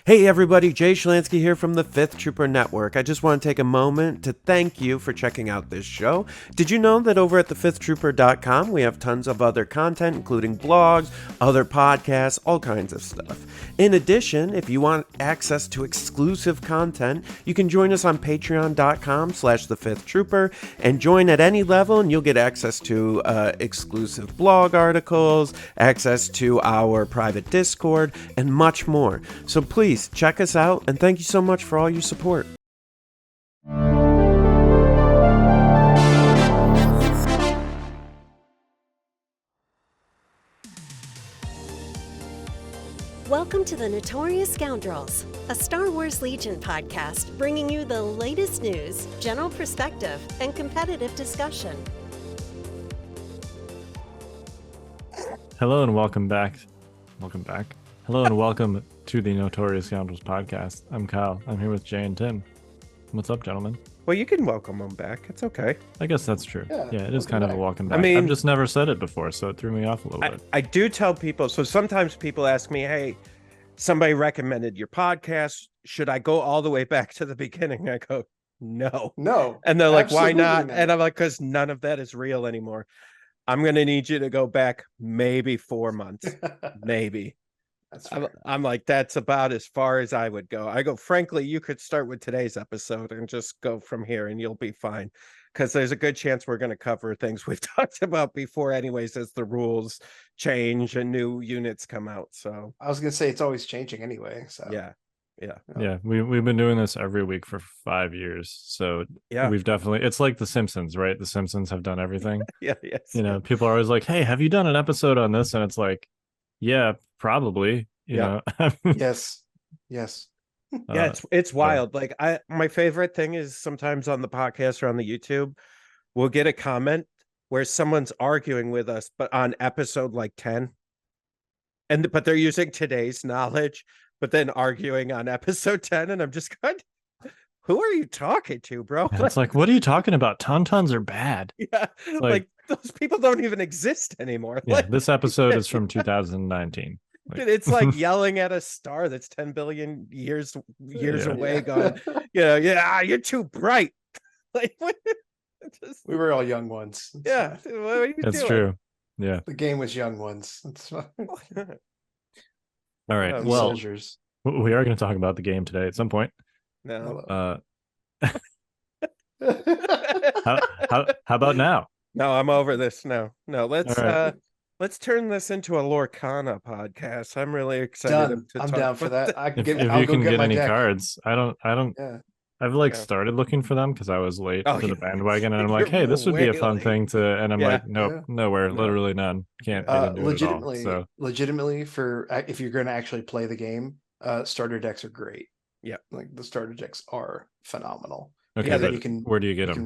Hey everybody, Jay Schlansky here from the Fifth Trooper Network. I just want to take a moment to thank you for checking out this show. Did you know that over at thefifthtrooper.com we have tons of other content, including blogs, other podcasts, all kinds of stuff. In addition, if you want access to exclusive content, you can join us on patreon.com/thefifthtrooper and join at any level and you'll get access to exclusive blog articles, access to our private Discord, and much more. So please check us out, and thank you so much for all your support. Welcome to the Notorious Scoundrels, a Star Wars Legion podcast bringing you the latest news, general perspective, and competitive discussion. Hello and welcome back. Hello and welcome to the Notorious Scoundrels podcast. I'm Kyle. I'm here with Jay and Tim. What's up, gentlemen? Well, you can welcome them back. It's okay. I guess that's true. Yeah, it is kind of a welcome back. I mean, I've just never said it before, so it threw me off a little bit. I do tell people, so sometimes people ask me, hey, somebody recommended your podcast. Should I go all the way back to the beginning? I go, no. And they're like, why not? And I'm like, because none of that is real anymore. I'm going to need you to go back maybe 4 months. Maybe. I'm like, that's about as far as I would go. I go, frankly, you could start with today's episode and just go from here and you'll be fine. Because there's a good chance we're going to cover things we've talked about before anyways, as the rules change and new units come out. So I was going to say it's always changing anyway. So yeah. We've been doing this every week for 5 years. So yeah, we've definitely, it's like The Simpsons, right? The Simpsons have done everything. Yes. You know, people are always like, hey, have you done an episode on this? And it's like, yeah, probably. You know. Yes. Yeah, it's wild. Like my favorite thing is sometimes on the podcast or on the YouTube, we'll get a comment where someone's arguing with us, but on episode like 10. But they're using today's knowledge, but then arguing on episode 10, and I'm just going, who are you talking to, bro? Yeah, it's like, what are you talking about? Tauntauns are bad. Yeah, like those people don't even exist anymore. Yeah, this episode is from 2019. Dude, it's like yelling at a star that's 10 billion years away, going, you're too bright. Like, we were all young ones. Yeah, what are you That's doing? true. Yeah, the game was young ones. All right. Well, soldiers. We are going to talk about the game today at some point. No. How about now? No, I'm over this. No, let's turn this into a Lorcana podcast. I'm really excited. I'm down for that. If you can get any cards, I don't. Yeah. I've started looking for them because I was late to the bandwagon, and I'm like, hey, this would be a fun thing to. And I'm like, nope, nowhere, literally none. Can't do legitimately. it at all, so. Legitimately, for if you're going to actually play the game, starter decks are great. Yeah, like the starter decks are phenomenal. Okay, where do you get them?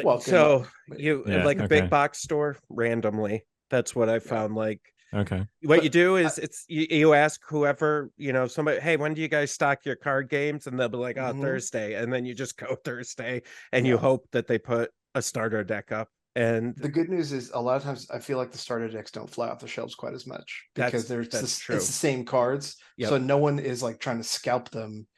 Like a big box store randomly. That's what I found. Like, okay, what you do is you ask whoever, somebody, hey, when do you guys stock your card games? And they'll be like, Thursday. And then you just go Thursday and you hope that they put a starter deck up. And the good news is a lot of times I feel like the starter decks don't fly off the shelves quite as much because it's the same cards. Yep. So no one is like trying to scalp them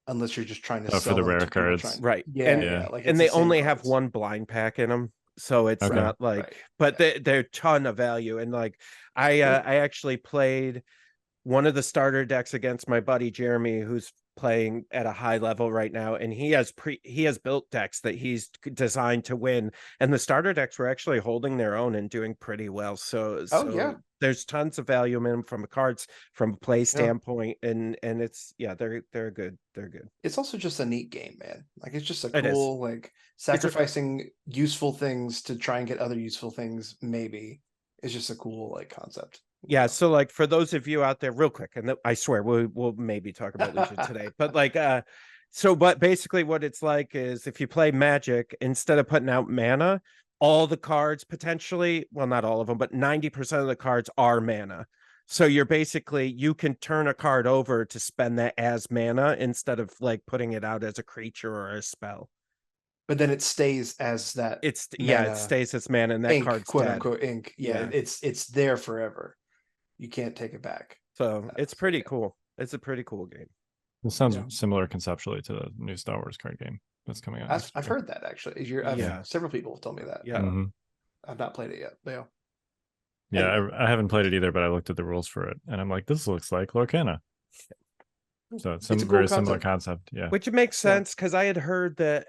unless you're just trying to sell for the rare cards. Right. Like, and they only have one blind pack in them. So it's not like, but they're a ton of value. And like, I actually played one of the starter decks against my buddy Jeremy, who's playing at a high level right now, and he has built decks that he's designed to win, and the starter decks were actually holding their own and doing pretty well. So there's tons of value in them from the cards, from a play standpoint, and it's they're good. It's also just a neat game, man. Like, it's just a cool, like, sacrificing useful things to try and get other useful things. Maybe it's just a cool like concept. Yeah, so like for those of you out there, real quick, and I swear we'll maybe talk about Legion today, but like but basically what it's like is if you play Magic, instead of putting out mana, all the cards potentially, well, not all of them, but 90% of the cards are mana. So you can turn a card over to spend that as mana instead of like putting it out as a creature or a spell. But then it stays as that. It stays as mana, and that ink, card's quote dead. Unquote ink. Yeah, it's there forever. You can't take it back. So it's pretty cool. It's a pretty cool game. This sounds similar conceptually to the new Star Wars card game that's coming out. I've heard that actually. Several people have told me that. Yeah. I've not played it yet. But I haven't played it either, but I looked at the rules for it, and I'm like, this looks like Lorcana. So it's very similar concept. Yeah, which makes sense because I had heard that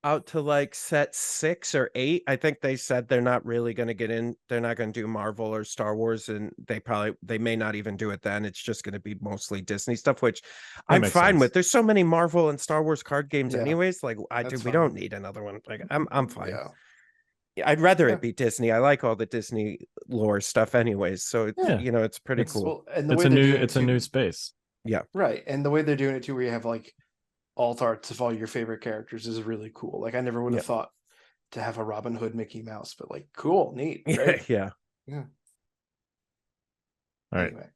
out to like set 6 or 8, I think they said they're not really going to get in. They're not going to do Marvel or Star Wars, and they may not even do it then. It's just going to be mostly Disney stuff, which I'm fine with. There's so many Marvel and Star Wars card games anyways. Like we don't need another one. Like I'm fine. I'd rather it be Disney. I like all the Disney lore stuff anyways. So it's pretty cool. And it's a new space. Yeah. Right. And the way they're doing it too, where you have like alt arts of all your favorite characters is really cool. Like I never would have thought to have a Robin Hood Mickey Mouse, but like cool, neat. Great. Yeah. All right. Anyway.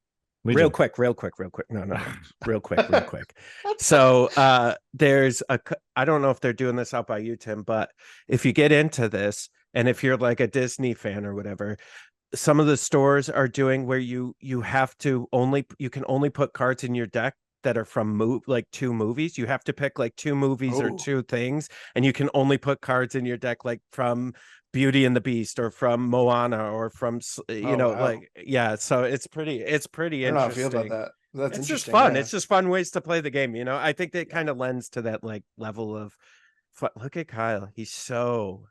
Real quick. No. real quick. So there's I don't know if they're doing this out by you, Tim, but if you get into this and if you're like a Disney fan or whatever, some of the stores are doing where you can only put cards in your deck that are from like 2 movies. You have to pick like 2 movies or 2 things, and you can only put cards in your deck like from Beauty and the Beast or from Moana or from so it's pretty interesting. I don't know how I feel about that. It's just fun. It's just fun ways to play the game. I think that kind of lends to that like level of fun. Look at Kyle. He's so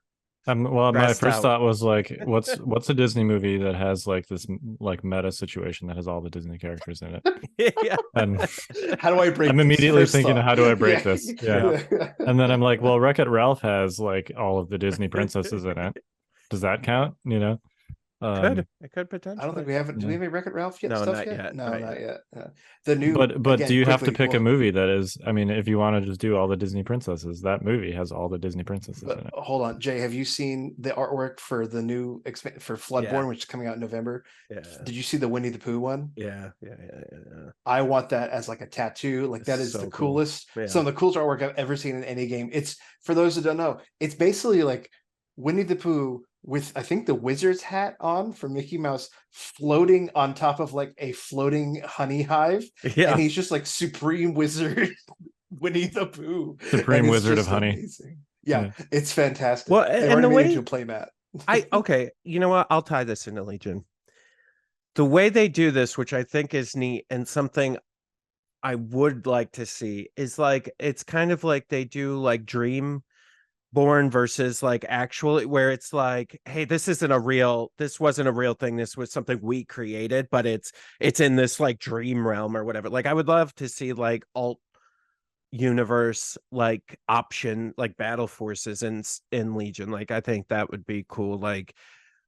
my first thought was like, what's a Disney movie that has like this like meta situation that has all the Disney characters in it? Yeah. And how do I break? I'm immediately thinking, how do I break this? Yeah. And then I'm like, well, Wreck-It Ralph has like all of the Disney princesses in it. Does that count? It could potentially. I don't think we have. Do we have a Wreck-It Ralph yet? No, not yet. No, not yet. The new, but do you have to pick a movie that is? I mean, if you want to just do all the Disney princesses, that movie has all the Disney princesses in it. Hold on, Jay. Have you seen the artwork for the new for Floodborne, which is coming out in November? Yeah. Did you see the Winnie the Pooh one? Yeah. I want that as like a tattoo. Like that is so the coolest. Cool. Yeah. Some of the coolest artwork I've ever seen in any game. It's, for those who don't know, it's basically like Winnie the Pooh with, I think, the wizard's hat on for Mickey Mouse, floating on top of like a floating honey hive. Yeah. And he's just like supreme wizard Winnie the Pooh. Supreme wizard of honey. Amazing. Yeah, it's fantastic. Well, and the way into a play mat. You know what? I'll tie this into Legion. The way they do this, which I think is neat and something I would like to see, is like it's kind of like they do like Dream Born versus like actually, where it's like, hey, this wasn't a real thing, this was something we created, but it's in this like dream realm or whatever. Like I would love to see like alt universe like option like battle forces in Legion. Like I think that would be cool. Like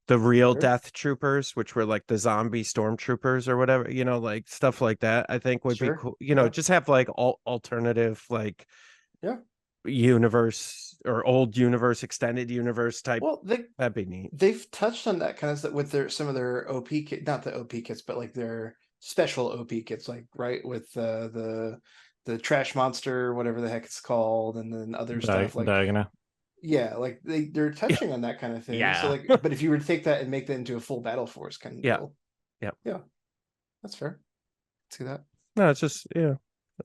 the real Death Troopers, which were like the zombie stormtroopers or whatever, like stuff like that, I think would be cool. Just have like alternative like universe or old universe, extended universe type. Well, that'd be neat. They've touched on that kind of stuff with some of their OP kit, not the OP kits, but like their special OP kits, like with the trash monster, whatever the heck it's called, and then other stuff like Diagonal. Yeah, like they're touching on that kind of thing. Yeah. So like, but if you were to take that and make that into a full battle force kind of deal. Yeah. That's fair. See that? No, it's just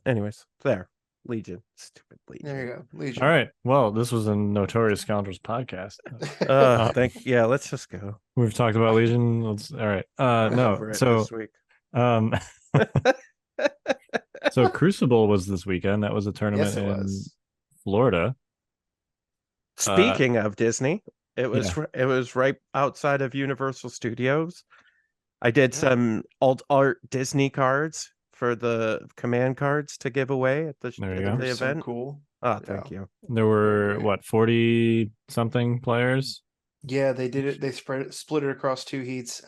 anyways, there. Legion. Stupid Legion. There you go. Legion. All right. Well, this was a Notorious Scoundrels podcast. Let's just go. We've talked about Legion. All right. No. So this week. So Crucible was this weekend. That was a tournament in Florida. Speaking of Disney, it was right outside of Universal Studios. I did some alt art Disney cards for the command cards to give away at the event. So cool. Oh, thank you. There were 40 something players. Yeah, they did it. They split it across 2 heats.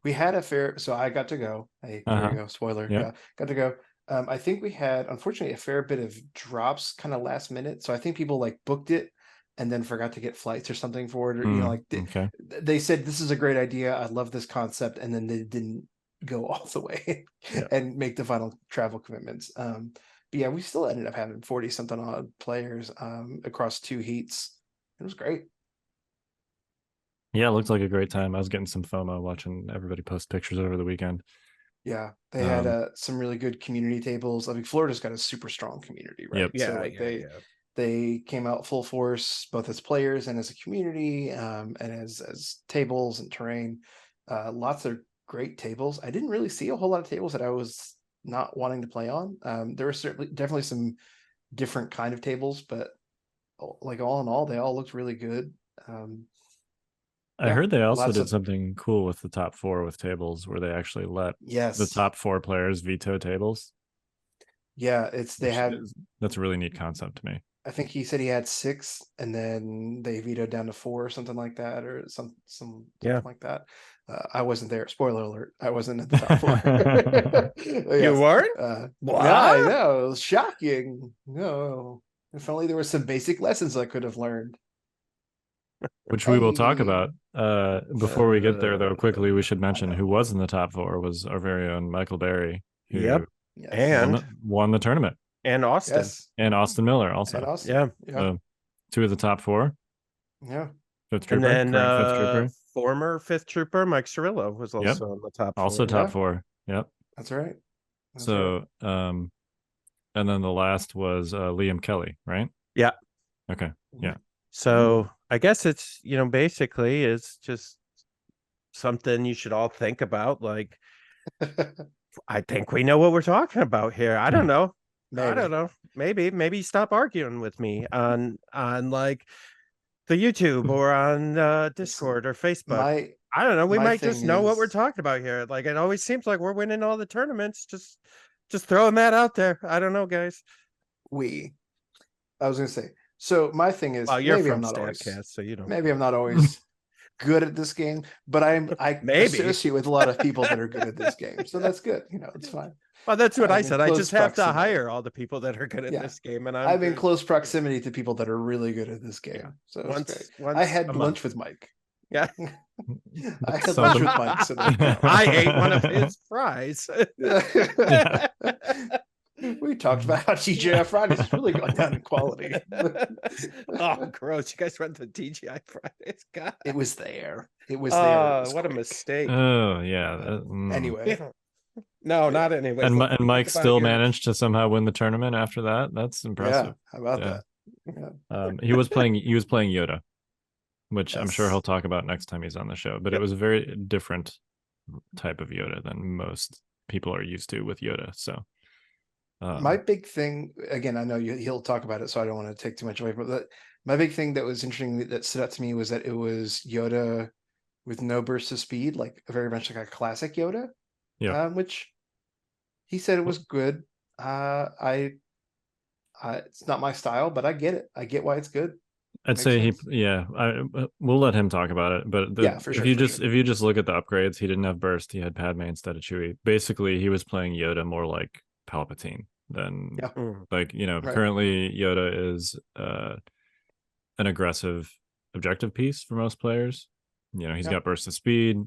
We had a fair, so I got to go. Hey, there you go. Spoiler. Yeah, got to go. I think we had, unfortunately, a fair bit of drops kind of last minute. So I think people like booked it and then forgot to get flights or something for it. Or, they said, this is a great idea. I love this concept. And then they didn't go all the way and make the final travel commitments. But yeah, we still ended up having 40 something odd players across 2 heats. It was great. Yeah, it looked like a great time. I was getting some FOMO watching everybody post pictures over the weekend. Yeah, they had some really good community tables. I mean, Florida's got a super strong community, right? Yep. Yeah, so they came out full force, both as players and as a community, and as tables and terrain. Lots of great tables. I didn't really see a whole lot of tables that I was not wanting to play on. There were definitely some different kind of tables, but like all in all, they all looked really good. I heard they also did something cool with the top 4 with tables where they actually let the top 4 players veto tables. Yeah, that's a really neat concept to me. I think he said he had 6 and then they vetoed down to 4 or something like that, or something like that. I wasn't there. Spoiler alert. I wasn't at the top 4. You weren't? What? Yeah, I know. It was shocking. No. If only there were some basic lessons I could have learned. Which we will talk about. Before we get there, though, quickly, we should mention who was in the top 4 was our very own Michael Berry, who and won the tournament. And Austin. Yes. And Austin Miller also. And Austin. Yeah. So 2 of the top 4. Yeah. 5th Trooper. And then 5th Trooper. Former 5th Trooper Mike Cirillo was also on the top 4. Also top 4. Yep. That's right. So and then the last was Liam Kelly, right? Yeah. Okay. Yeah. So I guess it's, basically it's just something you should all think about. Like, I think we know what we're talking about here. I don't know. Maybe. I don't know. Maybe stop arguing with me on like the YouTube or on Discord or Facebook. I don't know. We might just know what we're talking about here. Like, it always seems like we're winning all the tournaments. Just throwing that out there. I don't know, guys. I was gonna say. So my thing is, maybe I'm not always, so you don't. Maybe I'm not always good at this game, but I associate with a lot of people that are good at this game, so that's good. It's fine. Well, that's what I said. I just have to hire all the people that are good at this game, and I'm in close proximity to people that are really good at this game. Yeah. So once I had lunch with Mike. Yeah, I had lunch with Mike. So I ate one of his fries. We talked about how TGI Fridays has really gone down in quality. Oh, gross. You guys went to TGI Fridays? God. It was there. It was there. What a mistake. Oh, yeah. Anyway. No, not anyway. And Mike still managed to somehow win the tournament after that. That's impressive. Yeah, how about that? Yeah. He was playing Yoda, which I'm sure he'll talk about next time he's on the show. But it was a very different type of Yoda than most people are used to with Yoda. So my big thing, again, I know he'll talk about it, so I don't want to take too much away from it. My big thing that was interesting that stood out to me was that it was Yoda with no burst of speed, like very much like a classic Yoda. Yeah. Which he said it was good. It's not my style, but I get it. I get why it's good. I'd say we'll let him talk about it. But for sure. If you just look at the upgrades, he didn't have burst. He had Padme instead of Chewie. Basically, he was playing Yoda more like Palpatine than currently Yoda is an aggressive objective piece for most players. He's got burst of speed.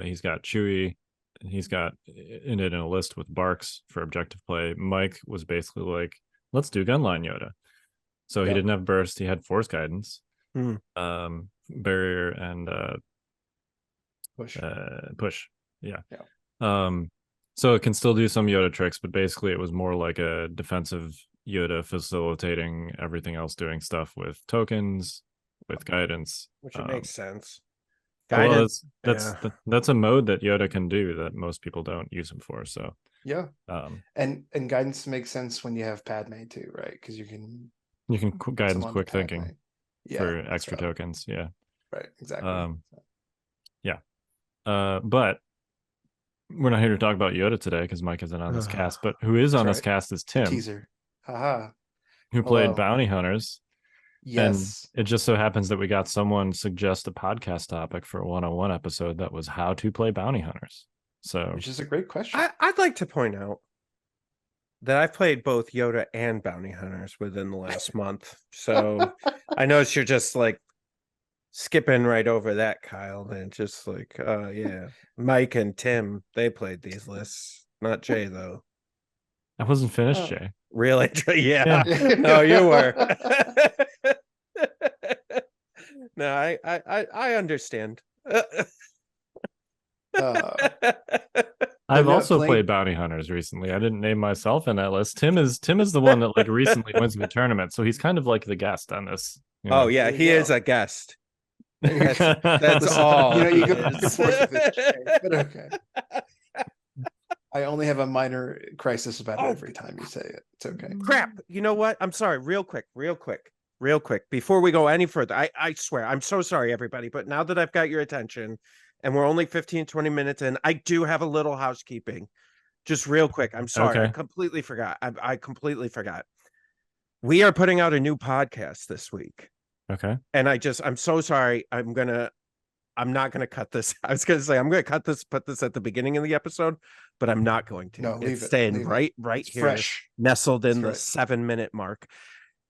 He's got Chewie. He's got it in a list with Barks for objective play. Mike was basically like, let's do gunline Yoda. So he didn't have burst. He had force guidance, barrier, and push. Yeah. So it can still do some Yoda tricks, but basically it was more like a defensive Yoda facilitating everything else, doing stuff with tokens, with guidance. Which makes sense. Guidance. Well, that's a mode that Yoda can do that most people don't use him for. So and guidance makes sense when you have Padme too, right? Because you can guidance quick thinking for extra tokens. Yeah, right, exactly. But we're not here to talk about Yoda today because Mike isn't on this cast. But who is on this cast is Tim. Teaser. Who played Bounty Hunters. Yes. And it just so happens that we got someone suggest a podcast topic for a 101 episode that was how to play bounty hunters. So, which is a great question. I'd like to point out that I've played both Yoda and bounty hunters within the last month. So I notice you're just like skipping right over that, Kyle. And just like, Mike and Tim, they played these lists. Not Jay, though. I wasn't finished, Jay. Really? Yeah. No, you were. No, I understand. I I've also played bounty hunters recently. I didn't name myself in that list. Tim is the one that like recently wins the tournament, so he's kind of like the guest on this. Oh yeah, he is a guest. That's all. You go back and forth with it, but okay. I only have a minor crisis about it every time you say it. It's okay. Crap. You know what? I'm sorry. Real quick. Before we go any further, I swear, I'm so sorry, everybody. But now that I've got your attention and we're only 15, 20 minutes in, I do have a little housekeeping. Just real quick. I'm sorry. Okay. I completely forgot. I completely forgot. We are putting out a new podcast this week. Okay. And I'm so sorry. I'm not going to cut this. I was going to say, I'm going to cut this, put this at the beginning of the episode, but I'm not going to. No, it's staying right here, fresh, nestled in the 7-minute mark.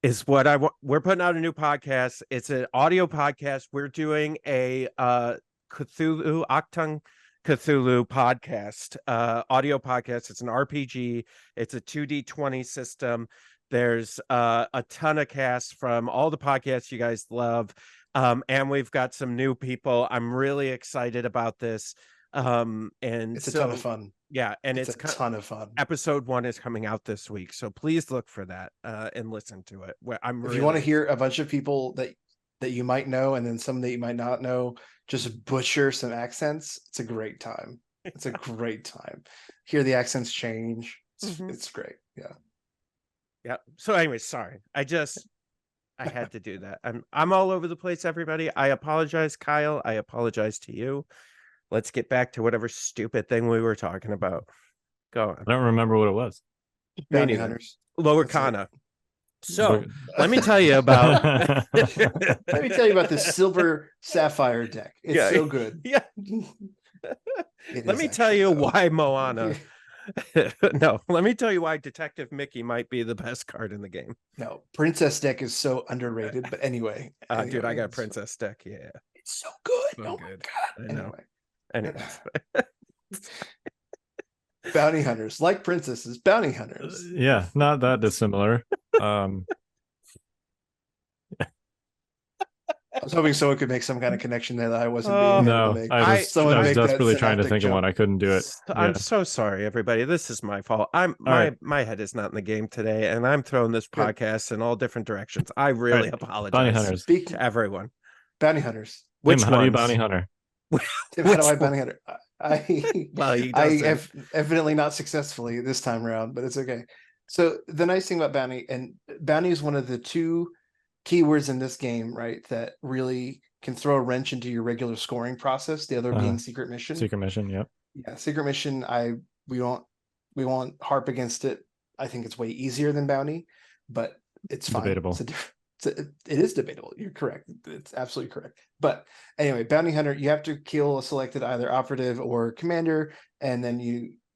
Is what we're putting out a new podcast. It's an audio podcast. We're doing a Octung Cthulhu podcast, audio podcast. It's an RPG. It's a 2D20 system. There's a ton of casts from all the podcasts you guys love. And we've got some new people. I'm really excited about this. And it's a ton of fun. Yeah, and it's a ton of fun. Episode 1 is coming out this week, so please look for that and listen to it. If you want to hear a bunch of people that you might know, and then some that you might not know, just butcher some accents, it's a great time. It's a great time. Hear the accents change. It's great. Yeah. Yeah. So anyway, sorry. I had to do that. I'm all over the place, everybody. I apologize, Kyle. I apologize to you. Let's get back to whatever stupid thing we were talking about. Go on. I don't remember what it was. Bounty hunters. Lorcana. So let me tell you about this silver sapphire deck. It's so good. Yeah. Let me tell you why Moana. No, let me tell you why Detective Mickey might be the best card in the game. No, Princess deck is so underrated. But anyway, dude, I got a Princess deck. Yeah, it's so good. So good. I know. Anyway. Bounty hunters, like princesses, bounty hunters. Yeah, not that dissimilar. I was hoping someone could make some kind of connection there that I wasn't being able to make. I was desperately trying to think of one. I couldn't do it. I'm so sorry, everybody. This is my fault. My head is not in the game today, and I'm throwing this podcast in all different directions. I really apologize. Bounty hunters. Speak to everyone. Bounty hunters. Which how do you bounty hunter? Tim, how do I bounty hunter? I have evidently not successfully this time around, but it's okay. So the nice thing about bounty is one of the two keywords in this game, right, that really can throw a wrench into your regular scoring process. The other being secret mission. Secret mission, yep. Yeah, secret mission. We won't harp against it. I think it's way easier than bounty, but it's fine. Debatable. It is debatable. You're correct. It's absolutely correct. But anyway, bounty hunter, you have to kill a selected either operative or commander, and then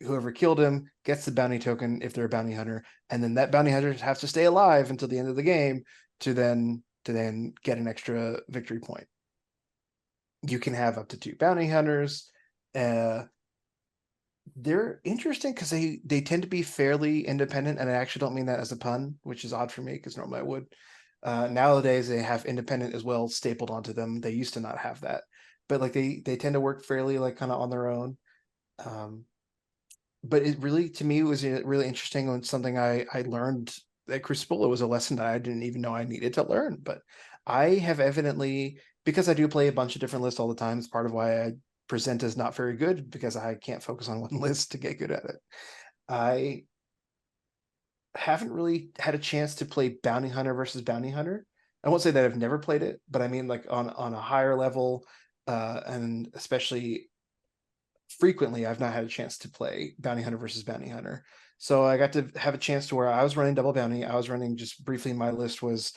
whoever killed him gets the bounty token if they're a bounty hunter, and then that bounty hunter has to stay alive until the end of the game to then get an extra victory point. You can have up to 2 bounty hunters. They're interesting because they tend to be fairly independent, and I actually don't mean that as a pun, which is odd for me because normally I would. Nowadays they have independent as well stapled onto them. They used to not have that, but like they tend to work fairly like kind of on their own. But it really, to me, was really interesting, and something I learned at Crucible. It was a lesson that I didn't even know I needed to learn, but I have evidently, because I do play a bunch of different lists all the time, it's part of why I present as not very good, because I can't focus on one list to get good at it. I haven't really had a chance to play bounty hunter versus bounty hunter. I won't say that I've never played it, but I mean like on a higher level, and especially frequently, I've not had a chance to play bounty hunter versus bounty hunter. So I got to have a chance to where I was running double bounty. I was running, just briefly, my list was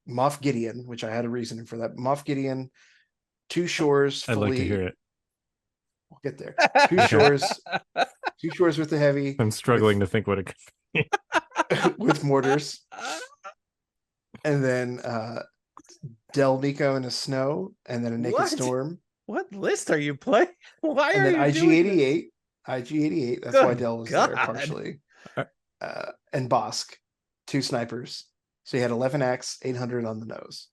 Moff Gideon, which I had a reasoning for that. Moff Gideon, 2 shores. I'd like to hear it. We'll get there. 2 shores. 2 shores with the heavy. I'm struggling to think what it could be. With mortars. And then Del Miko in a snow, and then a Naked Storm. What list are you playing? Why and are then you IG-88. IG-88. That's why Del was there partially. And Bosk, 2 snipers. So you had 11 X, 800 on the nose.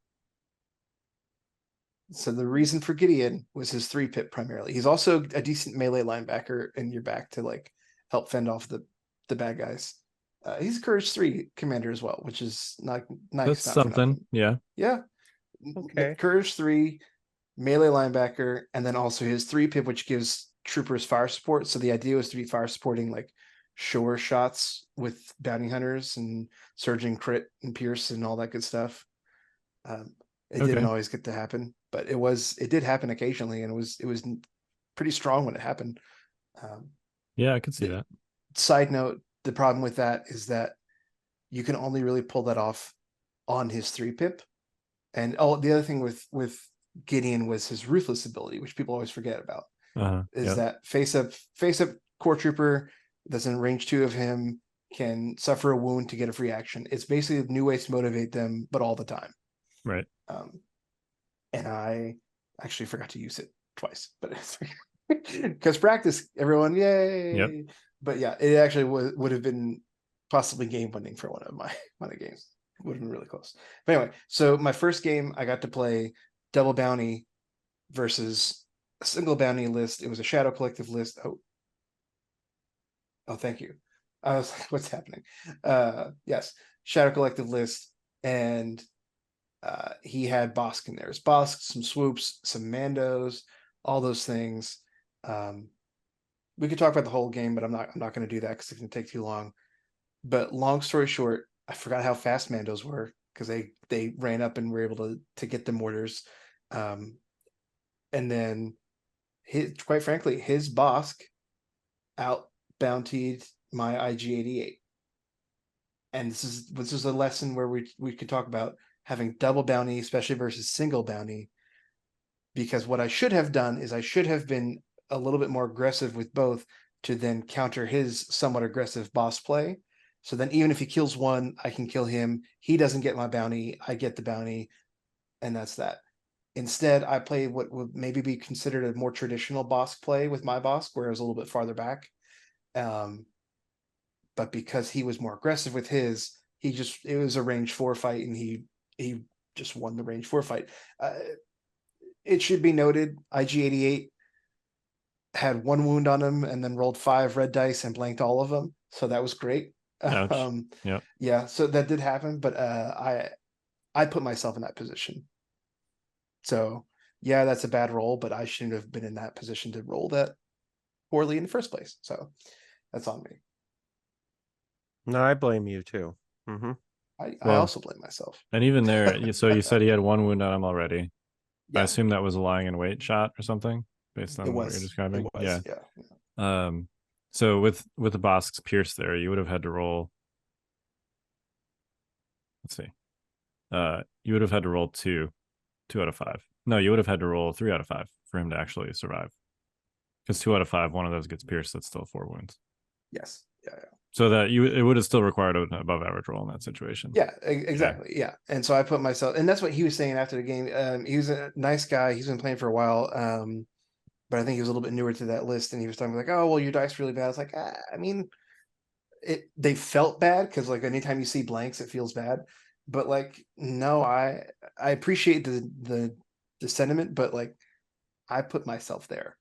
So the reason for Gideon was his 3-pip primarily. He's also a decent melee linebacker in your back to like help fend off the bad guys. He's a Courage 3 commander as well, which is not nice. That's something. Yeah. Yeah. Okay. Courage 3, melee linebacker, and then also his 3-pip, which gives troopers fire support. So the idea was to be fire supporting like sure shots with bounty hunters and surging crit and pierce and all that good stuff. It didn't always get to happen, but it did happen occasionally, and it was pretty strong when it happened. Yeah, I could see that. Side note, the problem with that is that you can only really pull that off on his 3-pip. And the other thing with Gideon was his ruthless ability, which people always forget about. That face up core trooper that's in range 2 of him can suffer a wound to get a free action. It's basically new ways to motivate them, but all the time. Right. And I actually forgot to use it twice, but because practice, everyone, yay! Yep. But yeah, it actually would have been possibly game winning for one of my games. It would have been really close. But anyway, so my first game, I got to play double bounty versus a single bounty list. It was a Shadow Collective list. Oh, thank you. I was like, what's happening? Yes, Shadow Collective list, and he had Bosk in there. There's Bosk, some swoops, some Mandos, all those things. We could talk about the whole game, but I'm not going to do that because it's going to take too long. But long story short, I forgot how fast Mandos were because they ran up and were able to get the mortars. And then quite frankly, his Bosk out bountied my IG-88. And this is a lesson where we could talk about having double bounty, especially versus single bounty, because what I should have done is I should have been a little bit more aggressive with both to then counter his somewhat aggressive boss play. So then even if he kills one, I can kill him. He doesn't get my bounty. I get the bounty. And that's that. Instead, I played what would maybe be considered a more traditional boss play with my boss, where I was a little bit farther back. But because he was more aggressive with his, it was a range 4 fight, and he just won the range 4 fight. It should be noted, IG-88 had 1 wound on him and then rolled 5 red dice and blanked all of them. So that was great. Yeah, so that did happen, but I put myself in that position. So yeah, that's a bad roll, but I shouldn't have been in that position to roll that poorly in the first place. So that's on me. No, I blame you too. Mm-hmm. I also blame myself. And even there, so you said he had 1 wound on him already. Yeah. I assume that was a lying in wait shot or something based on what you're describing. Yeah. So with the Bosk's Pierce there, you would have had to roll. Let's see. You would have had to roll 2 out of 5. No, you would have had to roll 3 out of 5 for him to actually survive. Because 2 out of 5, one of those gets pierced. That's still 4 wounds. Yes. Yeah. So that it would have still required an above average roll in that situation. Yeah, exactly. Yeah. And so I put myself, and that's what he was saying after the game. He was a nice guy. He's been playing for a while. But I think he was a little bit newer to that list, and he was talking like, "Oh, well, your dice really bad." I was like, I mean, they felt bad because like anytime you see blanks, it feels bad. But like, no, I appreciate the sentiment, but like, I put myself there.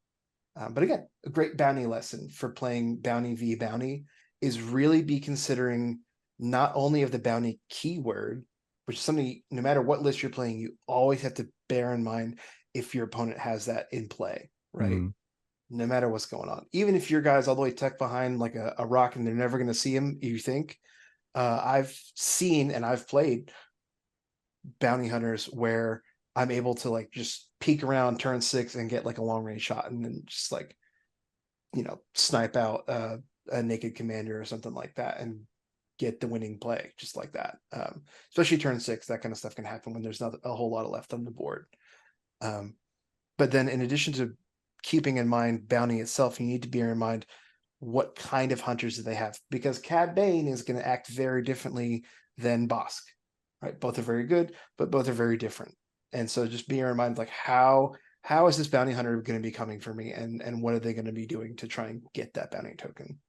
But again, a great bounty lesson for playing bounty v bounty is really be considering not only of the bounty keyword, which is something, no matter what list you're playing, you always have to bear in mind if your opponent has that in play, right? Mm-hmm. No matter what's going on. Even if your guy's all the way tucked behind like a rock and they're never going to see him, you think. I've seen and I've played bounty hunters where I'm able to like just peek around turn 6 and get like a long range shot and then just like, snipe out a naked commander or something like that and get the winning play just like that. Especially turn 6, that kind of stuff can happen when there's not a whole lot left on the board. But then in addition to keeping in mind bounty itself, you need to bear in mind what kind of hunters do they have, because Cad Bane is going to act very differently than Bosk, right? Both are very good, but both are very different. And so just bear in mind, like, how is this bounty hunter going to be coming for me, and what are they going to be doing to try and get that bounty token?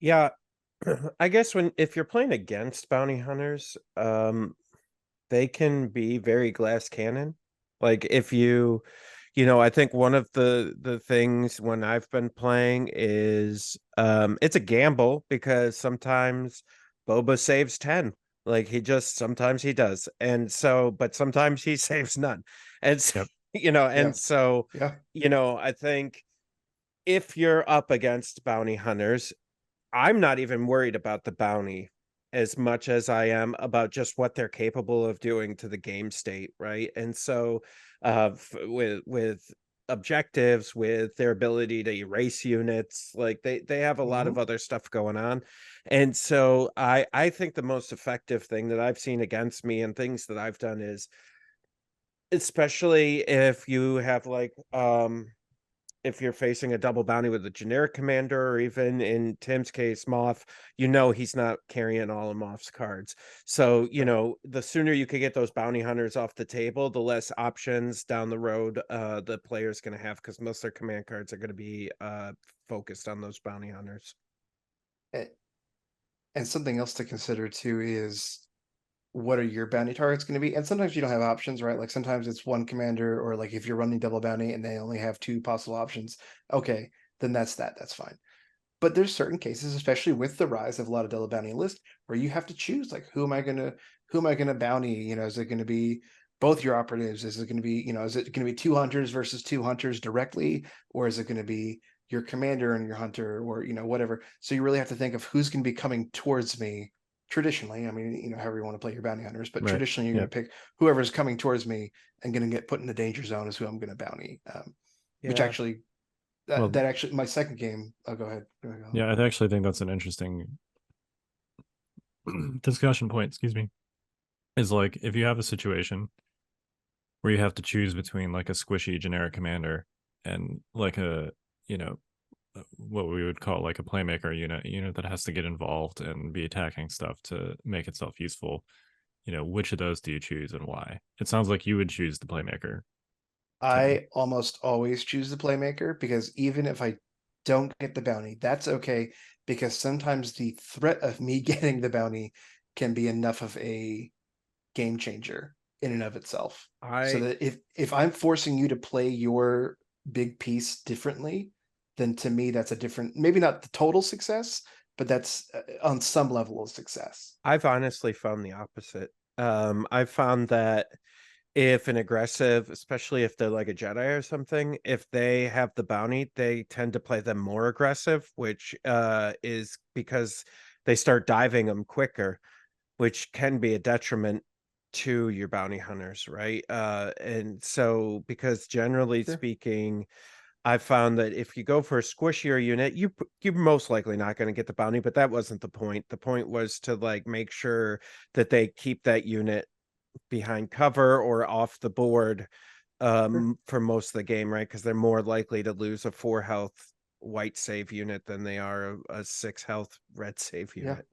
Yeah, I guess if you're playing against bounty hunters, they can be very glass cannon. Like if I think one of the things when I've been playing is it's a gamble because sometimes Boba saves 10. Like sometimes he does. And so but sometimes he saves none. And so, Yep. I think if you're up against bounty hunters, I'm not even worried about the bounty as much as I am about just what they're capable of doing to the game state, right? And so, with objectives, with their ability to erase units, like they have a lot of other stuff going on, and so I think the most effective thing that I've seen against me and things that I've done is, especially if you have if you're facing a double bounty with a generic commander, or even in Tim's case, Moff, he's not carrying all of Moff's cards. So, the sooner you can get those bounty hunters off the table, the less options down the road the player's going to have, because most of their command cards are going to be focused on those bounty hunters. And something else to consider too is, what are your bounty targets going to be? And sometimes you don't have options, right? Like sometimes it's one commander, or like if you're running double bounty and they only have 2 possible options, okay, then that's fine. But there's certain cases, especially with the rise of a lot of double bounty lists, where you have to choose, like, who am I gonna bounty? Is it going to be both your operatives? Is it going to be, is it going to be 2 hunters versus 2 hunters directly, or is it going to be your commander and your hunter, or whatever? So you really have to think of who's going to be coming towards me. Traditionally, I mean, however you want to play your bounty hunters, but traditionally you're going to pick whoever's coming towards me and going to get put in the danger zone is who I'm going to bounty. Which actually, that actually, my second game. Oh, go ahead. Yeah, I actually think that's an interesting discussion point. Excuse me. Is like if you have a situation where you have to choose between like a squishy generic commander and like a what we would call like a playmaker unit that has to get involved and be attacking stuff to make itself useful, which of those do you choose and why? It sounds like you would choose the playmaker. I almost always choose the playmaker, because even if I don't get the bounty, that's okay, because sometimes the threat of me getting the bounty can be enough of a game changer in and of itself. So that if I'm forcing you to play your big piece differently, then to me that's a different, maybe not the total success, but that's on some level of success. I've honestly found the opposite. I've found that if an aggressive, especially if they're like a Jedi or something, if they have the bounty, they tend to play them more aggressive, which is because they start diving them quicker, which can be a detriment to your bounty hunters, right? And so, because generally speaking, I found that if you go for a squishier unit, you're most likely not going to get the bounty, but that wasn't the point. The point was to make sure that they keep that unit behind cover or off the board for most of the game, right? Because they're more likely to lose a 4 health white save unit than they are a 6 health red save unit.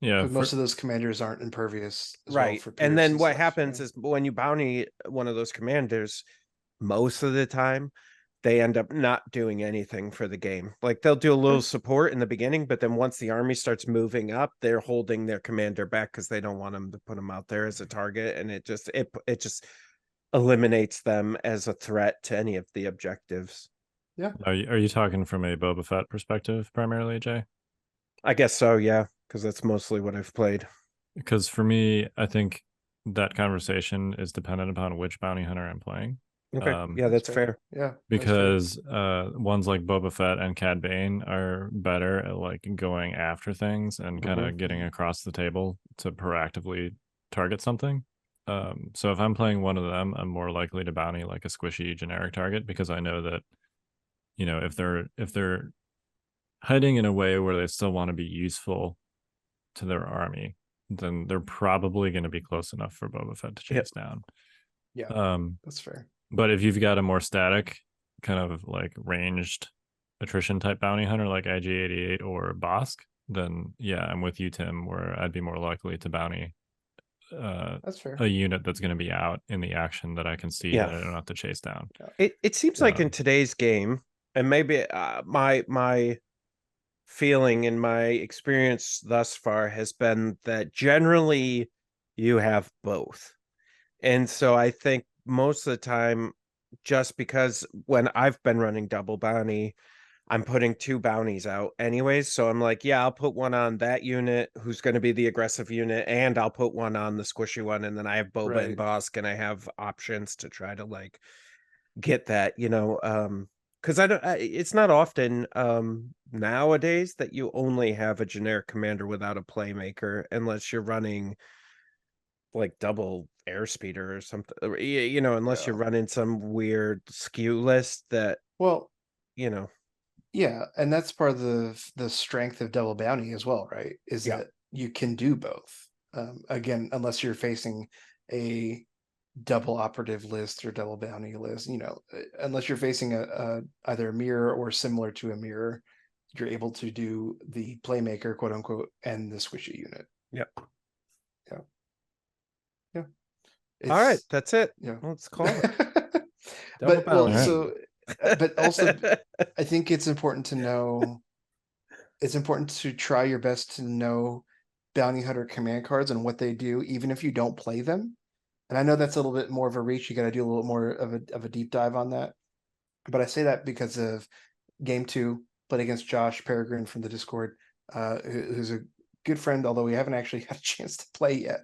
Yeah, most of those commanders aren't impervious as right. well for and then what happens is when you bounty one of those commanders, most of the time they end up not doing anything for the game. Like they'll do a little support in the beginning, but then once the army starts moving up, they're holding their commander back because they don't want them to put them out there as a target, and it just eliminates them as a threat to any of the objectives. Yeah. Are you talking from a Boba Fett perspective primarily, Jay? I guess so, yeah, because that's mostly what I've played. Because for me, I think that conversation is dependent upon which bounty hunter I'm playing. Okay. Yeah, that's fair. Yeah, because ones like Boba Fett and Cad Bane are better at like going after things and kind of getting across the table to proactively target something. So if I'm playing one of them, I'm more likely to bounty like a squishy generic target, because I know that if they're hiding in a way where they still want to be useful to their army, then they're probably going to be close enough for Boba Fett to chase down. Yeah, that's fair. But if you've got a more static, kind of like ranged attrition type bounty hunter like IG-88 or Bosk, then yeah, I'm with you, Tim, where I'd be more likely to bounty that's fair. A unit that's going to be out in the action that I can see that I don't have to chase down. It seems like in today's game, and maybe my feeling and my experience thus far has been that generally you have both. And so I think most of the time, just because when I've been running double bounty, I'm putting 2 bounties out anyways. So I'm like, yeah, I'll put one on that unit who's going to be the aggressive unit, and I'll put one on the squishy one. And then I have Boba and Bosk, and I have options to try to like get that, because it's not often nowadays that you only have a generic commander without a playmaker, unless you're running like double airspeeder or something, unless you're running some weird skew list that, well, yeah, and that's part of the strength of double bounty as well, right? Is that you can do both. Again, unless you're facing a double operative list or double bounty list, unless you're facing a either a mirror or similar to a mirror, you're able to do the playmaker, quote unquote, and the squishy unit. Yep. Yeah. All right, that's it. Yeah, let's call it. But also, I think it's important to know. It's important to try your best to know bounty hunter command cards and what they do, even if you don't play them. And I know that's a little bit more of a reach. You got to do a little more of a deep dive on that. But I say that because of game 2, played against Josh Peregrine from the Discord, who's a good friend, although we haven't actually had a chance to play yet.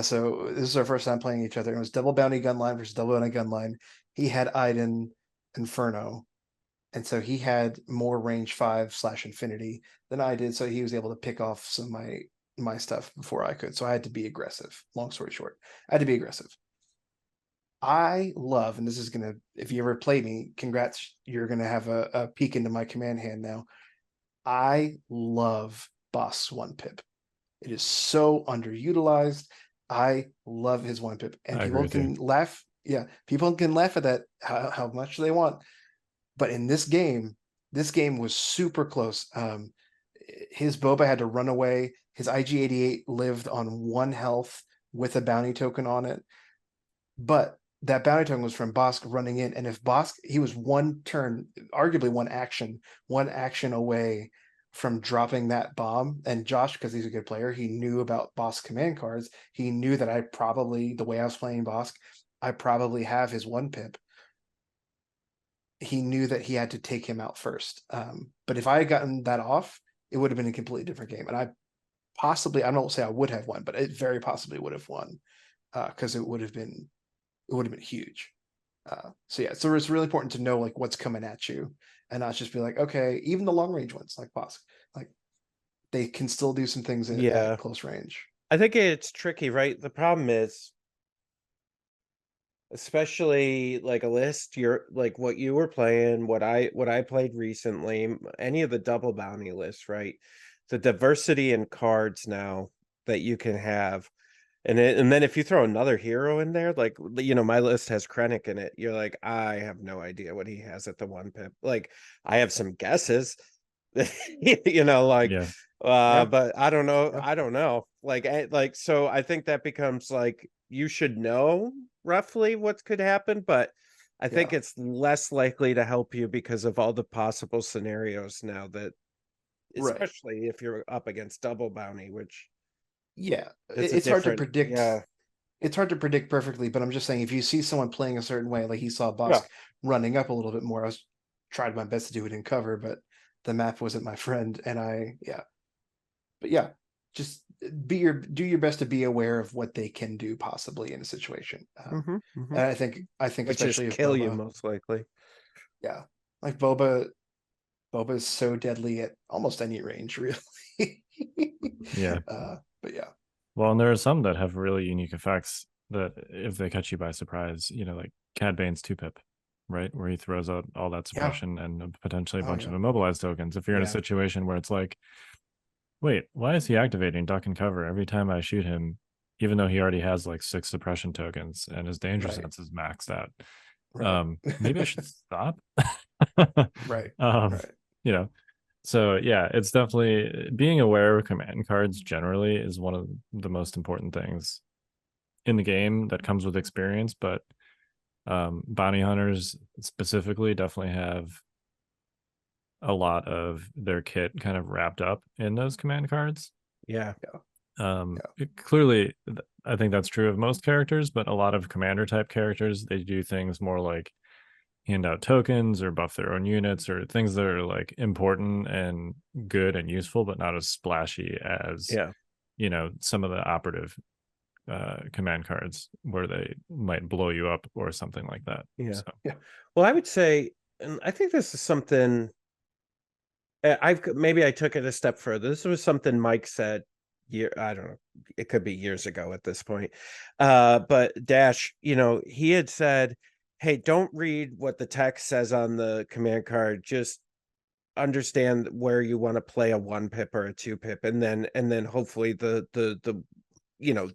So this is our first time playing each other. It was double bounty gunline versus double bounty gunline. He had Iden Inferno, and so he had more range 5/infinity than I did. So he was able to pick off some of my stuff before I could. So I had to be aggressive. Long story short, I had to be aggressive. I love, and this is gonna, if you ever play me, congrats, you're gonna have a peek into my command hand now. I love Boss 1-pip. It is so underutilized. I love his 1-pip, and people can laugh. Yeah, people can laugh at that how much they want. But in this game was super close. His Boba had to run away. His IG-88 lived on 1 health with a bounty token on it. But that bounty token was from Bosk running in. And if Bosk, he was 1 turn, arguably 1 action away from dropping that bomb. And Josh, because he's a good player, he knew about Bosk command cards. He knew that the way I was playing Bosk, I probably have his 1-pip. He knew that he had to take him out first. But if I had gotten that off, it would have been a completely different game. And I don't say I would have won, but it very possibly would have won, because it would have been huge. So it's really important to know like what's coming at you, and not just be like, okay, even the long range ones like Bosk, like they can still do some things at close range. I think it's tricky, right? The problem is, especially like a list, you're like what you were playing, what I played recently, any of the double bounty lists, right? The diversity in cards now that you can have. And then if you throw another hero in there, like, my list has Krennic in it. You're like, I have no idea what he has at the 1-pip. Like, I have some guesses, but I don't know. I don't know. So I think that becomes like, you should know roughly what could happen, but I think it's less likely to help you because of all the possible scenarios now that, especially if you're up against double bounty, which. Yeah, it's hard to predict. Yeah, it's hard to predict perfectly, but I'm just saying, if you see someone playing a certain way, like he saw Bosk running up a little bit more, I tried my best to do it in cover, but the map wasn't my friend, and just do your best to be aware of what they can do possibly in a situation. And I think which especially is kill you most likely. Yeah, like Boba is so deadly at almost any range, really. Yeah. But yeah. Well, and there are some that have really unique effects that if they catch you by surprise, like Cad Bane's 2-pip, right? Where he throws out all that suppression and potentially a bunch of immobilized tokens. If you're in a situation where it's like, wait, why is he activating duck and cover every time I shoot him, even though he already has like 6 suppression tokens and his danger sense is maxed out? Maybe I should stop. Right. So yeah, it's definitely being aware of command cards generally is one of the most important things in the game that comes with experience. But bounty hunters specifically definitely have a lot of their kit kind of wrapped up in those command cards. Yeah. Clearly, I think that's true of most characters, but a lot of commander type characters, they do things more like hand out tokens or buff their own units or things that are like important and good and useful, but not as splashy as some of the operative command cards where they might blow you up or something like that. Well, I would say, and I think this is something maybe I took it a step further. This was something Mike said I don't know, it could be years ago at this point, but Dash, he had said, hey, don't read what the text says on the command card, just understand where you want to play a 1-pip or a 2-pip, and then hopefully the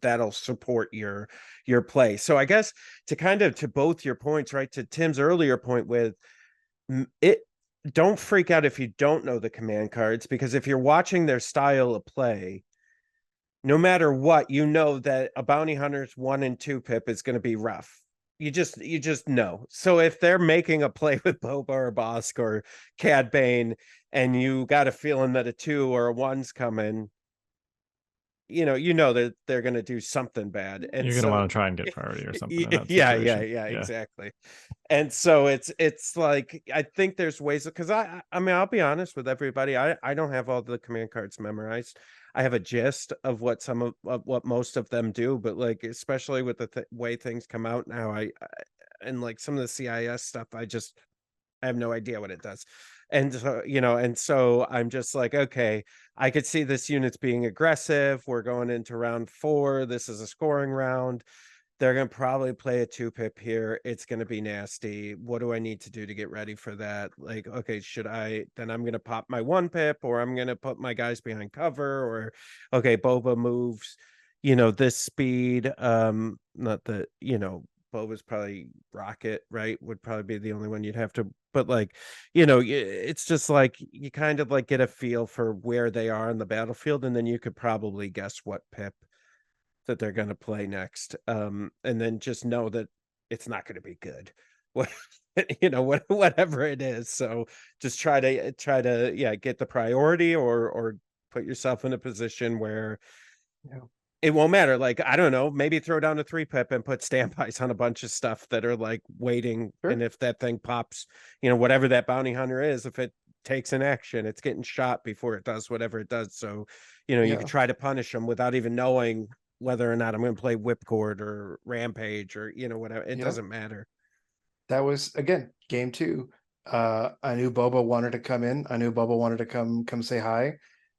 that'll support your play. So I guess to both your points, right, to Tim's earlier point with it, don't freak out if you don't know the command cards, because if you're watching their style of play, no matter what, that a bounty hunter's 1 and 2-pip is going to be rough. You just know. So if they're making a play with Boba or Bosk or Cad Bane, and you got a feeling that a 2 or a 1's coming, that they're going to do something bad, and you're going to want to try and get priority or something. Yeah, exactly. And so it's like, I think there's ways, because I mean, I'll be honest with everybody, I don't have all the command cards memorized. I have a gist of what what most of them do, but like, especially with the way things come out now, and like some of the CIS stuff, I have no idea what it does. And so I'm just like, okay, I could see this unit's being aggressive. We're going into round 4. This is a scoring round. They're going to probably play a 2-pip here. It's going to be nasty. What do I need to do to get ready for that? Like, okay, then I'm going to pop my 1-pip, or I'm going to put my guys behind cover, or, okay, Boba moves, this speed. Not that, Boba's probably rocket, right? Would probably be the only one you'd have to, but like, it's just like, you kind of like get a feel for where they are in the battlefield, and then you could probably guess what pip that they're going to play next. And then just know that it's not going to be good. Whatever it is. So just try to get the priority, or put yourself in a position where it won't matter. Like, I don't know, maybe throw down a 3-pip and put standbys on a bunch of stuff that are like waiting. Sure. And if that thing pops, whatever that bounty hunter is, if it takes an action, it's getting shot before it does whatever it does. So, you can try to punish them without even knowing whether or not I'm going to play Whipcord or Rampage or, whatever. It doesn't matter. That was, again, game 2. I knew Boba wanted to come in. I knew Boba wanted to come say hi.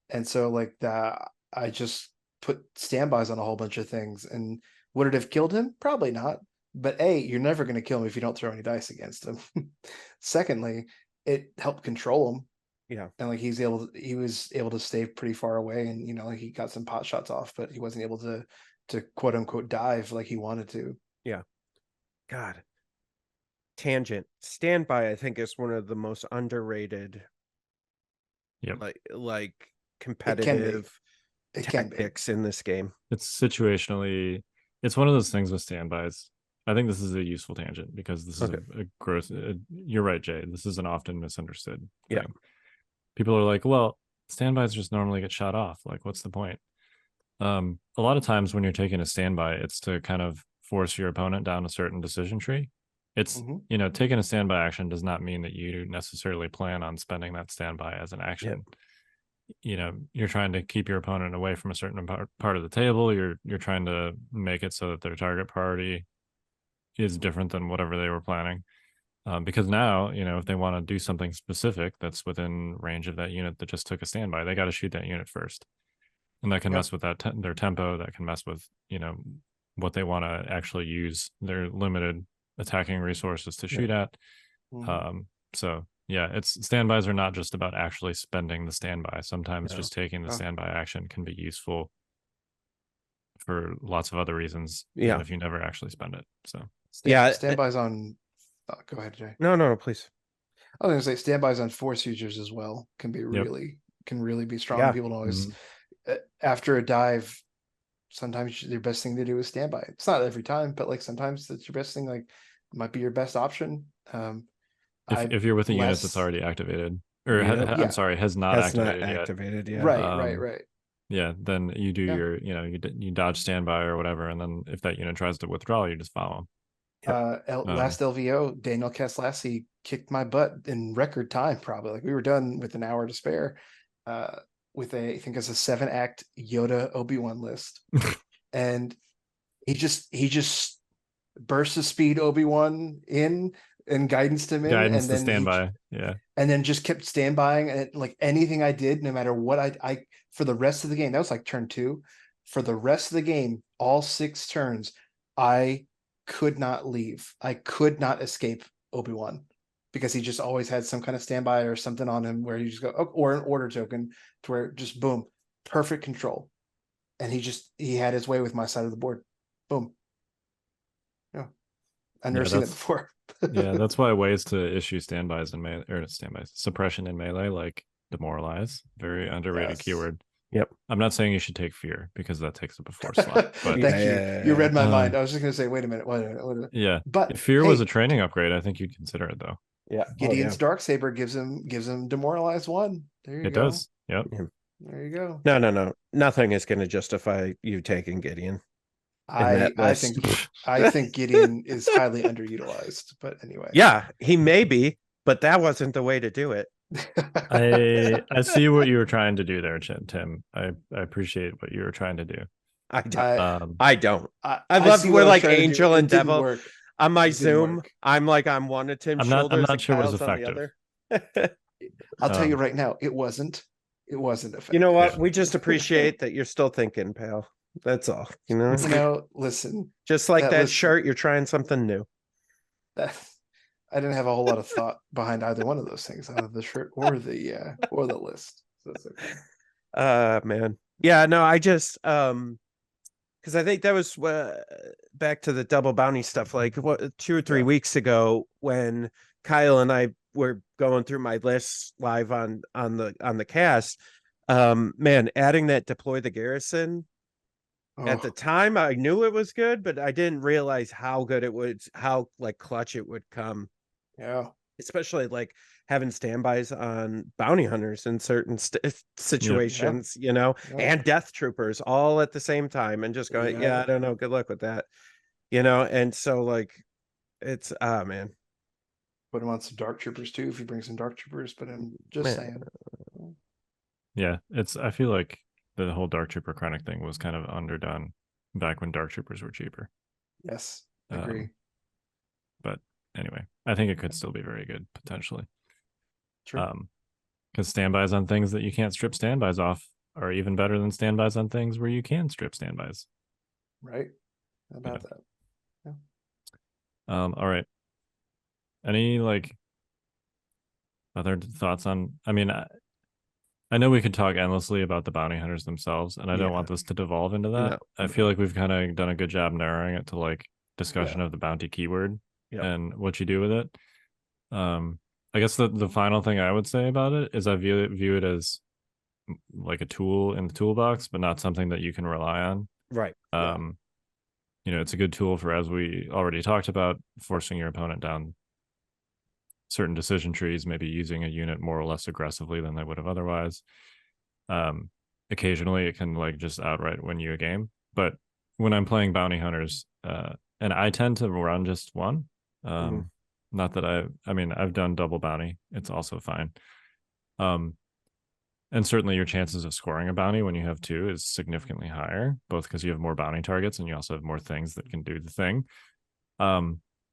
And so like that, I just put standbys on a whole bunch of things. And would it have killed him? Probably not. But A, you're never going to kill him if you don't throw any dice against him. Secondly, it helped control him. Yeah. And like he was able to stay pretty far away, and like he got some pot shots off, but he wasn't able to quote unquote dive like he wanted to. Yeah. God. Tangent. Standby, I think, is one of the most underrated like competitive tactics in this game. It's situationally, it's one of those things with standbys. I think this is a useful tangent because this is a gross. You're right, Jay. This is an often misunderstood thing. Yeah. People are like, well, standbys just normally get shot off. Like, what's the point? A lot of times when you're taking a standby, it's to kind of force your opponent down a certain decision tree. It's, taking a standby action does not mean that you necessarily plan on spending that standby as an action. Yep. You're trying to keep your opponent away from a certain part of the table. You're trying to make it so that their target priority is different than whatever they were planning. Because now, if they want to do something specific that's within range of that unit that just took a standby, they got to shoot that unit first. And that can mess with their tempo. That can mess with, what they want to actually use their limited attacking resources to shoot at. So yeah, standbys are not just about actually spending the standby. Sometimes just taking the standby action can be useful for lots of other reasons. Even if you never actually spend it. So standbys on. Go ahead, Jay. No, please. I was going to say standbys on force users as well can be really be strong. People don't always after a dive. Sometimes your best thing to do is standby. It's not every time, but like sometimes that's your best thing. Like it might be your best option. If you're with a unit that's already activated, or has not activated yet. Right. then you do your, you dodge standby or whatever, and then if that unit tries to withdraw, you just follow them. Last LVO, Daniel Keslassi kicked my butt in record time. Probably like we were done with an hour to spare. With I think it's a 7-act Yoda Obi-Wan list, and he just burst the speed Obi-Wan in and guidance him in, guidance and then standby, and then just kept standbying, and like anything I did, no matter what I for the rest of the game, that was like turn 2. For the rest of the game, all 6 turns, I could not leave. I could not escape Obi-Wan because he just always had some kind of standby or something on him where he just go, or an order token to where just boom, perfect control. And he had his way with my side of the board. Boom. Yeah. I've never seen it before. That's why ways to issue standbys in melee, or standbys, suppression in melee, like demoralize, very underrated keyword. Yep. I'm not saying you should take fear because that takes up a 4 slot. But Thank you. You read my mind. I was just going to say, wait a minute. Yeah. But if fear was a training upgrade, I think you'd consider it though. Yeah. Gideon's Darksaber gives him demoralize 1. There you go. It does. Yep. There you go. No. Nothing is going to justify you taking Gideon. I think Gideon is highly underutilized, but anyway. Yeah, he may be, but that wasn't the way to do it. I see what you were trying to do there, Tim. I appreciate what you were trying to do. I don't. I love we're like Angel and Devil on my Zoom. I'm like on one of Tim's shoulders. I'm not sure it was effective. I'll tell you right now, it wasn't. It wasn't effective. You know what? We just appreciate that you're still thinking, pal. That's all. Listen. Just like that shirt, you're trying something new. I didn't have a whole lot of thought behind either one of those things, either the shirt or the list. So that's okay. Man. Yeah, no, I just because I think that was back to the double bounty stuff, like 2 or 3 weeks ago when Kyle and I were going through my lists live on the cast. Man, adding that deploy the garrison. At the time, I knew it was good, but I didn't realize how good it would, how like clutch it would come. Yeah, especially like having standbys on bounty hunters in certain situations, and death troopers all at the same time, and just going, I don't know, good luck with that, And so like, it's man. Put him on some dark troopers too if he brings some dark troopers. But I'm just saying. Yeah, I feel like the whole Dark Trooper Chronic thing was kind of underdone back when Dark Troopers were cheaper. Yes, I agree. But anyway, I think it could still be very good, potentially. True. Because standbys on things that you can't strip standbys off are even better than standbys on things where you can strip standbys. Right. How about that? Yeah. All right. Any, like, other thoughts on... I mean... I know we could talk endlessly about the bounty hunters themselves, and I don't want this to devolve into that. I feel like we've kind of done a good job narrowing it to like discussion of the bounty keyword and what you do with it. I guess the final thing I would say about it is I view it as like a tool in the toolbox, but not something that you can rely on. Right. It's a good tool for, as we already talked about, forcing your opponent down certain decision trees, maybe using a unit more or less aggressively than they would have otherwise. Occasionally it can like just outright win you a game, but when I'm playing bounty hunters, and I tend to run just one, not that I've done double bounty, it's also fine, and certainly your chances of scoring a bounty when you have 2 is significantly higher, both because you have more bounty targets and you also have more things that can do the thing.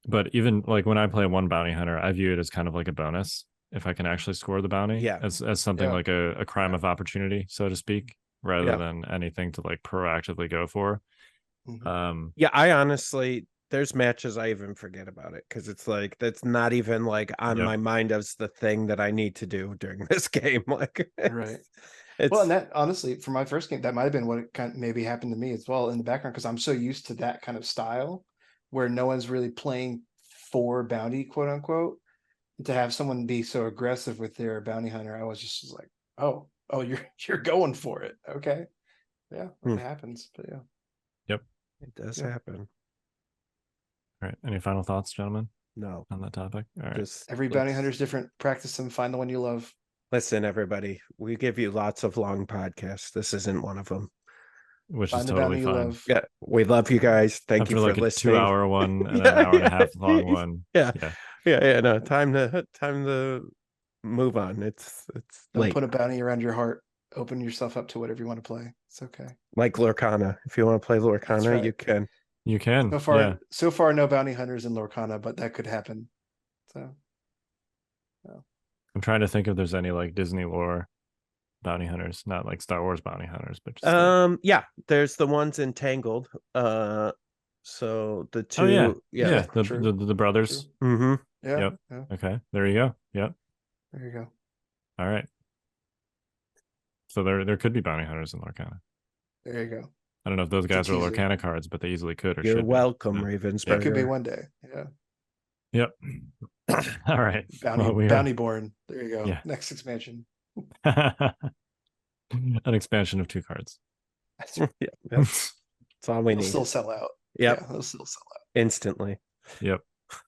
But even like when I play one bounty hunter, I view it as kind of like a bonus if I can actually score the bounty, as something like a crime of opportunity, so to speak, rather than anything to like proactively go for. I honestly, there's matches I even forget about it because it's like that's not even like on my mind as the thing that I need to do during this game. Like, right. Well, and that honestly, for my first game, that might have been what it kind of maybe happened to me as well in the background, because I'm so used to that kind of style where no one's really playing for bounty, quote unquote. To have someone be so aggressive with their bounty hunter, I was just like, oh, you're going for it. Okay. Yeah, it happens. But Yep. It does happen. All right. Any final thoughts, gentlemen? No. On that topic? All right. Every bounty hunter is different. Practice them. Find the one you love. Listen, everybody, we give you lots of long podcasts. This isn't one of them. Which is totally fine. Yeah, we love you guys. Thank you for like listening. A 2-hour one and an hour and a half long one. Yeah. No, time to move on. It's Don't late. put a bounty around your heart. Open yourself up to whatever you want to play. It's okay. Like Lorcana. If you want to play Lorcana, right. You can. You can. So far, no bounty hunters in Lorcana, but that could happen. So, I'm trying to think if there's any like Disney lore bounty hunters, not like Star Wars bounty hunters, but just yeah, there's the ones in Tangled. So the two, the brothers. Mm-hmm. Yeah. Okay, there you go. Yep. There you go. All right. So there could be bounty hunters in Lorcana. There you go. I don't know if those guys are Lorcana cards, but they easily could or You're welcome, be. Ravensburger. It could be one day. Yeah. Yep. All right. Bounty Born. There you go. Yeah. Next expansion. An expansion of 2 cards. That's all we need. Still sell out. Yep. Yeah, they'll still sell out instantly. Yep.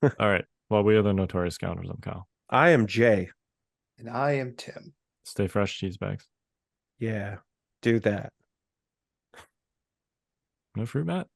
All right. Well, we are the Notorious Scoundrels. I'm Kyle. I am Jay. And I am Tim. Stay fresh, cheese bags. Yeah. Do that. No fruit, Matt?